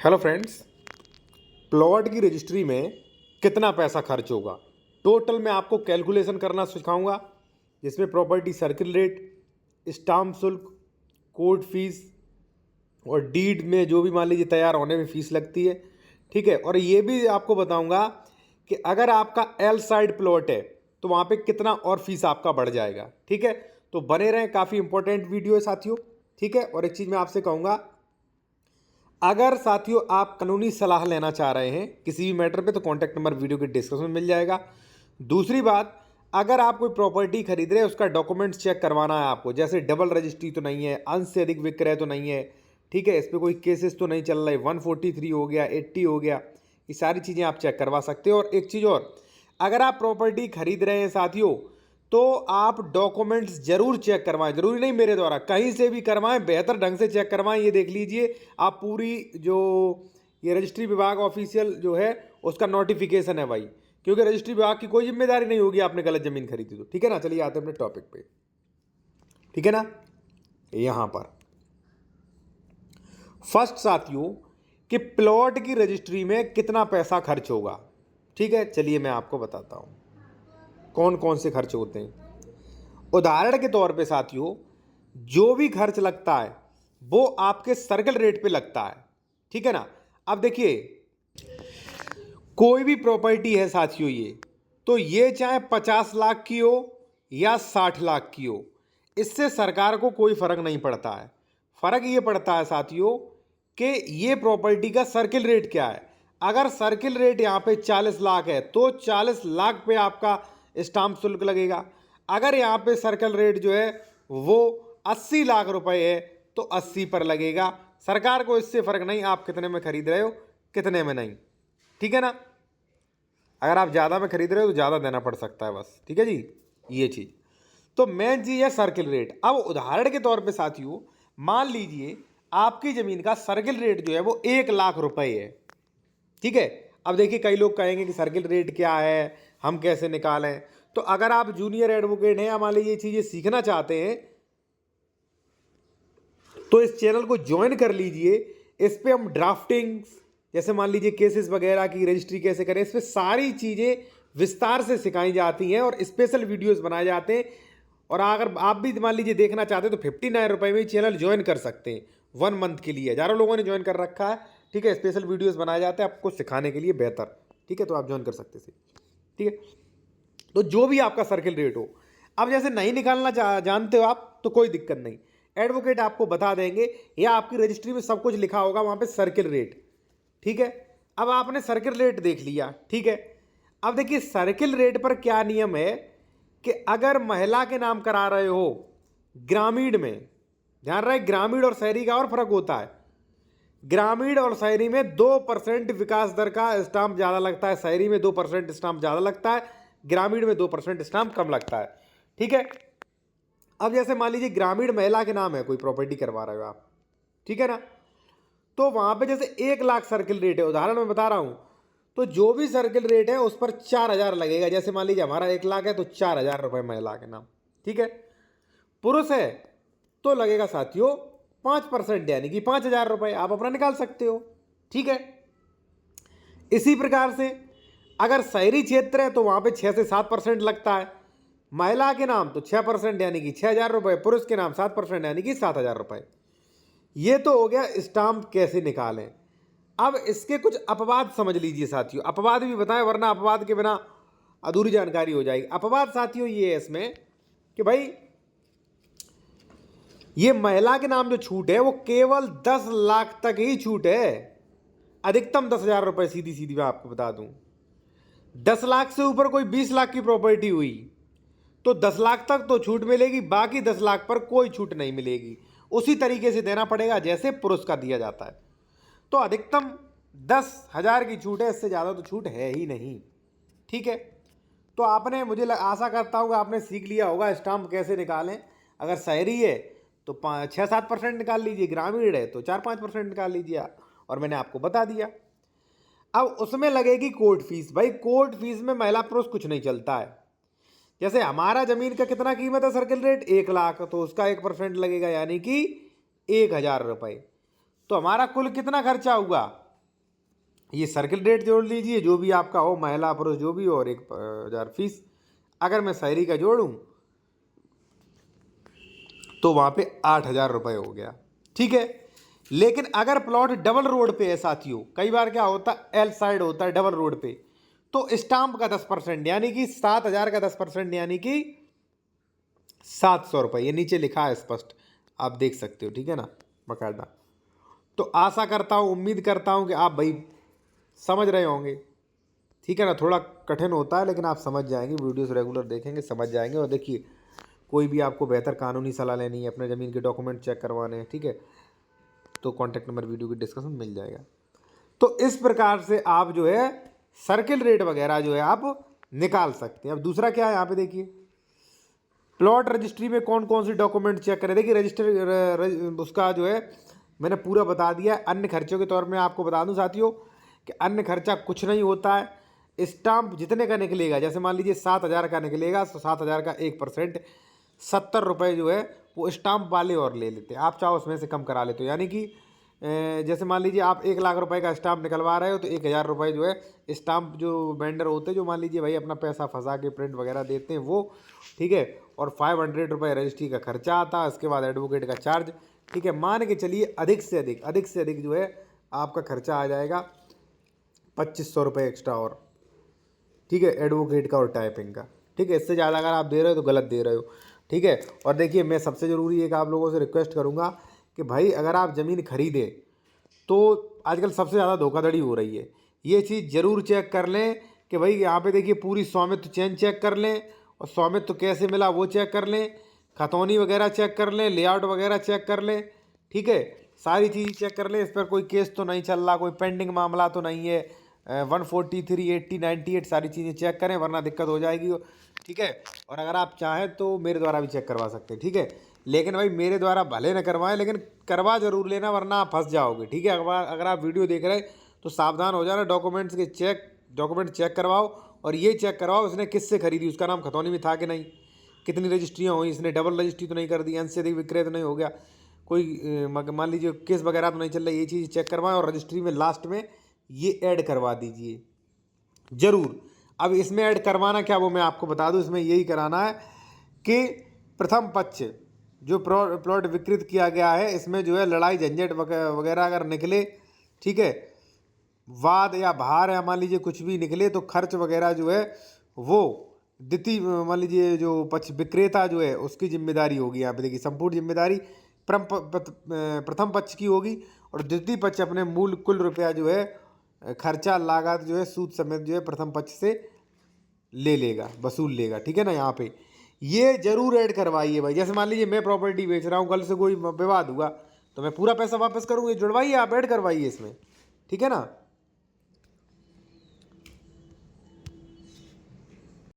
Hello friends, plot की registry में कितना पैसा खर्च होगा टोटल मैं आपको कैलकुलेशन करना सिखाऊंगा, जिसमें प्रॉपर्टी सर्किल रेट, स्टाम्प शुल्क, कोर्ट फीस और डीड में जो भी मान लीजिए तैयार होने में फीस लगती है। ठीक है, और ये भी आपको बताऊंगा कि अगर आपका एल साइड प्लॉट है तो वहाँ पे कितना और फीस आपका बढ़ जाएगा। ठीक है, तो बने रहें, काफ़ी इंपॉर्टेंट वीडियो है साथियों। ठीक है, और एक चीज़ मैं आपसे कहूँगा, अगर साथियों आप कानूनी सलाह लेना चाह रहे हैं किसी भी मैटर पे तो कॉन्टैक्ट नंबर वीडियो के डिस्क्रिप्शन में मिल जाएगा। दूसरी बात, अगर आप कोई प्रॉपर्टी खरीद रहे हैं उसका डॉक्यूमेंट्स चेक करवाना है आपको, जैसे डबल रजिस्ट्री तो नहीं है, अंश से अधिक विक्रय तो नहीं है, ठीक है, इस पर कोई केसेस तो नहीं चल रहे, 143 हो गया, 80 हो गया, ये सारी चीज़ें आप चेक करवा सकते हो। और एक चीज़ और, अगर आप प्रॉपर्टी खरीद रहे हैं साथियों तो आप डॉक्यूमेंट्स जरूर चेक करवाएं, जरूरी नहीं मेरे द्वारा, कहीं से भी करवाएं, बेहतर ढंग से चेक करवाएं। ये देख लीजिए आप, पूरी जो ये रजिस्ट्री विभाग ऑफिशियल जो है उसका नोटिफिकेशन है भाई, क्योंकि रजिस्ट्री विभाग की कोई जिम्मेदारी नहीं होगी आपने गलत जमीन खरीदी तो। ठीक है ना, चलिए आते हैं अपने टॉपिक पे। ठीक है ना, यहां पर फर्स्ट साथियों कि प्लॉट की रजिस्ट्री में कितना पैसा खर्च होगा। ठीक है, चलिए मैं आपको बताता हूं कौन कौन से खर्च होते हैं। उदाहरण के तौर पे साथियों, जो भी खर्च लगता है वो आपके सर्कल रेट पे लगता है। ठीक है ना, अब देखिए कोई भी प्रॉपर्टी है साथियों, ये चाहे 50 लाख की हो या 60 लाख की हो, इससे सरकार को कोई फर्क नहीं पड़ता है। फर्क ये पड़ता है साथियों कि ये प्रॉपर्टी का सर्किल रेट क्या है। अगर सर्किल रेट यहाँ पे 40 लाख है तो 40 लाख पे आपका स्टाम्प शुल्क लगेगा। अगर यहाँ पे सर्कल रेट जो है वो 80 लाख रुपए है तो 80 पर लगेगा। सरकार को इससे फर्क नहीं आप कितने में खरीद रहे हो कितने में नहीं। ठीक है ना, अगर आप ज़्यादा में खरीद रहे हो तो ज़्यादा देना पड़ सकता है बस। ठीक है जी, ये चीज़ तो मेन चीज़ है सर्किल रेट। अब उदाहरण के तौर पे साथियों, मान लीजिए आपकी ज़मीन का सर्किल रेट जो है वो 1 लाख रुपए है। ठीक है, अब देखिए कई लोग कहेंगे कि सर्किल रेट क्या है, हम कैसे निकालें। तो अगर आप जूनियर एडवोकेट हैं या मान लीजिए ये चीज़ें सीखना चाहते हैं तो इस चैनल को ज्वाइन कर लीजिए। इस पे हम ड्राफ्टिंग, जैसे मान लीजिए केसेस वगैरह की रजिस्ट्री कैसे करें, इस पे सारी चीज़ें विस्तार से सिखाई जाती हैं और स्पेशल वीडियोस बनाए जाते हैं। और अगर आप भी मान लीजिए देखना चाहते हैं तो 59 रुपये में चैनल ज्वाइन कर सकते हैं 1 मंथ के लिए। हज़ारों लोगों ने ज्वाइन कर रखा है। ठीक है, स्पेशल वीडियोज़ बनाए जाते हैं आपको सिखाने के लिए बेहतर। ठीक है, तो आप ज्वाइन कर सकते हैं। ठीक है, तो जो भी आपका सर्किल रेट हो, अब जैसे नहीं निकालना जानते हो आप तो कोई दिक्कत नहीं, एडवोकेट आपको बता देंगे या आपकी रजिस्ट्री में सब कुछ लिखा होगा वहाँ पे सर्किल रेट। ठीक है, अब आपने सर्किल रेट देख लिया। ठीक है, अब देखिए सर्किल रेट पर क्या नियम है कि अगर महिला के नाम करा रहे हो ग्रामीण में, ध्यान रहे ग्रामीण और शहरी का और फर्क होता है। ग्रामीण और शहरी में 2% विकास दर का स्टाम्प ज़्यादा लगता है, शहरी में 2% स्टाम्प ज़्यादा लगता है, ग्रामीण में 2% स्टाम्प कम लगता है। ठीक है, अब जैसे मान लीजिए ग्रामीण महिला के नाम है कोई प्रॉपर्टी करवा रहे हो आप, ठीक है ना, तो वहां पे जैसे 1 लाख सर्किल रेट है, उदाहरण मैं बता रहा हूं, तो जो भी सर्किल रेट है उस पर 4000 लगेगा। जैसे मान लीजिए हमारा 1 लाख है तो 4000 रुपये महिला के नाम। ठीक है, पुरुष है तो लगेगा साथियों 5%, यानी कि 5000 रुपये आप अपना निकाल सकते हो। ठीक है, इसी प्रकार से अगर शहरी क्षेत्र है तो वहां पे 6 से 7% लगता है। महिला के नाम तो 6% यानी कि 6000 रुपये, पुरुष के नाम 7% यानी कि 7000 रुपये। ये तो हो गया स्टाम्प कैसे निकालें। अब इसके कुछ अपवाद समझ लीजिए साथियों, अपवाद भी बताएं वरना अपवाद के बिना अधूरी जानकारी हो जाएगी। अपवाद साथियों ये है इसमें कि भाई ये महिला के नाम जो छूट है वो केवल 10 लाख तक ही छूट है, अधिकतम 10,000 रुपये। सीधी सीधी मैं आपको बता दूं, 10 लाख से ऊपर कोई 20 लाख की प्रॉपर्टी हुई तो 10 लाख तक तो छूट मिलेगी, बाकी 10 लाख पर कोई छूट नहीं मिलेगी। उसी तरीके से देना पड़ेगा जैसे पुरुष का दिया जाता है। तो अधिकतम 10,000 की छूट है, इससे ज़्यादा तो छूट है ही नहीं। ठीक है, तो आपने, मुझे आशा करता हूँ कि आपने सीख लिया होगा स्टाम्प कैसे निकालें। अगर शहरी है तो 6-7% निकाल लीजिए, ग्रामीण है तो 4-5% निकाल लीजिए, और मैंने आपको बता दिया। अब उसमें लगेगी कोर्ट फीस। भाई कोर्ट फीस में महिला पुरुष कुछ नहीं चलता है। जैसे हमारा ज़मीन का कितना कीमत है सर्किल रेट 1 लाख, तो उसका 1% लगेगा यानी कि 1000 रुपये। तो हमारा कुल कितना खर्चा हुआ ये सर्किल रेट जोड़ लीजिए, जो भी आपका हो, महिला पुरुष जो भी हो, और 1,000 फीस। अगर मैं शहरी का जोड़ूं तो वहाँ पे 8,000 रुपये हो गया, ठीक है। लेकिन अगर प्लॉट डबल रोड पे है साथियों, कई बार क्या होता है एल साइड होता है डबल रोड पे, तो स्टाम्प का 10% यानी कि 7,000 का 10% यानी कि 700 रुपये, ये नीचे लिखा है स्पष्ट, आप देख सकते हो, ठीक है ना, बकायदा। तो आशा करता हूँ, उम्मीद करता हूँ कि आप भाई समझ रहे होंगे, ठीक है ना। थोड़ा कठिन होता है लेकिन आप समझ जाएंगे, वीडियोस रेगुलर देखेंगे समझ जाएंगे। और देखिए, कोई भी आपको बेहतर कानूनी सलाह लेनी है, अपने ज़मीन के डॉक्यूमेंट चेक करवाने हैं, ठीक है, तो कॉन्टैक्ट नंबर वीडियो की डिस्क्रिप्शन में मिल जाएगा। तो इस प्रकार से आप जो है सर्किल रेट वगैरह जो है आप निकाल सकते हैं। अब दूसरा क्या है, यहाँ पे देखिए, प्लॉट रजिस्ट्री में कौन कौन से डॉक्यूमेंट चेक करें। देखिए रजिस्टर उसका जो है मैंने पूरा बता दिया। अन्य खर्चों के तौर में आपको बता दूं साथियों कि अन्य खर्चा कुछ नहीं होता है। स्टाम्प जितने का निकलेगा, जैसे मान लीजिए 7,000 का निकलेगा, तो 7,000 का 1% 70 रुपये जो है वो स्टाम्प वाले और ले लेते हैं। आप चाहो उसमें से कम करा लेते हो, यानी कि जैसे मान लीजिए आप 1,00,000 रुपए का स्टाम्प निकलवा रहे हो, तो 1,000 रुपये जो है स्टाम्प जो वेंडर होते हैं, जो मान लीजिए भाई अपना पैसा फंसा के प्रिंट वगैरह देते हैं वो, ठीक है। और 500 रुपये रजिस्ट्री का खर्चा आता है, उसके बाद एडवोकेट का चार्ज, ठीक है। मान के चलिए अधिक से अधिक जो है आपका खर्चा आ जाएगा 2,500 रुपये एक्स्ट्रा, और ठीक है, एडवोकेट का और टाइपिंग का, ठीक है। इससे ज़्यादा अगर आप दे रहे हो तो गलत दे रहे हो, ठीक है। और देखिए, मैं सबसे ज़रूरी एक आप लोगों से रिक्वेस्ट करूँगा कि भाई अगर आप ज़मीन खरीदें तो आजकल सबसे ज़्यादा धोखाधड़ी हो रही है, ये चीज़ ज़रूर चेक कर लें कि भाई यहाँ पे देखिए पूरी स्वामित्व चेंज चेक कर लें, और स्वामित्व कैसे मिला वो चेक कर लें, खतौनी वगैरह चेक कर लें, लेआउट वगैरह चेक कर लें, ठीक है। सारी चीज़ चेक कर लें, इस पर कोई केस तो नहीं चल रहा, कोई पेंडिंग मामला तो नहीं है। 143, 80, 98 सारी चीज़ें चेक करें, वरना दिक्कत हो जाएगी, ठीक है। और अगर आप चाहें तो मेरे द्वारा भी चेक करवा सकते हैं, ठीक है। लेकिन भाई मेरे द्वारा भले न करवाएं, लेकिन करवा जरूर लेना, वरना आप फंस जाओगे, ठीक है। अगर आप वीडियो देख रहे हैं तो सावधान हो जाना, डॉक्यूमेंट चेक करवाओ, और ये चेक करवाओ इसने किससे खरीदी, उसका नाम खतौनी में था कि नहीं, कितनी रजिस्ट्रियाँ हुई, इसने डबल रजिस्ट्री तो नहीं कर दी, अंश से अधिक विक्रय तो नहीं हो गया, कोई मान लीजिए केस वगैरह तो नहीं चल रहा, ये चीज़ चेक करवाएं। और रजिस्ट्री में लास्ट में ये ऐड करवा दीजिए ज़रूर। अब इसमें ऐड करवाना क्या, वो मैं आपको बता दूं, इसमें यही कराना है कि प्रथम पक्ष जो प्लॉट विकृत किया गया है, इसमें जो है लड़ाई झंझट वगैरह अगर निकले, ठीक है, वाद या भार या मान लीजिए कुछ भी निकले, तो खर्च वगैरह जो है वो द्वितीय मान लीजिए जो पक्ष विक्रेता जो है उसकी जिम्मेदारी होगी। यहाँ पे देखिए, संपूर्ण जिम्मेदारी प्रथम पक्ष की होगी, और द्वितीय पक्ष अपने मूल कुल रुपया जो है खर्चा लागत जो है सूद समेत जो है प्रथम पक्ष से ले लेगा, वसूल लेगा, ठीक है ना। यहाँ पे ये जरूर ऐड करवाइए भाई। जैसे मान लीजिए मैं प्रॉपर्टी बेच रहा हूँ, कल से कोई विवाद हुआ तो मैं पूरा पैसा वापस करूँगा, जुड़वाइए आप, ऐड करवाइए इसमें, ठीक है ना।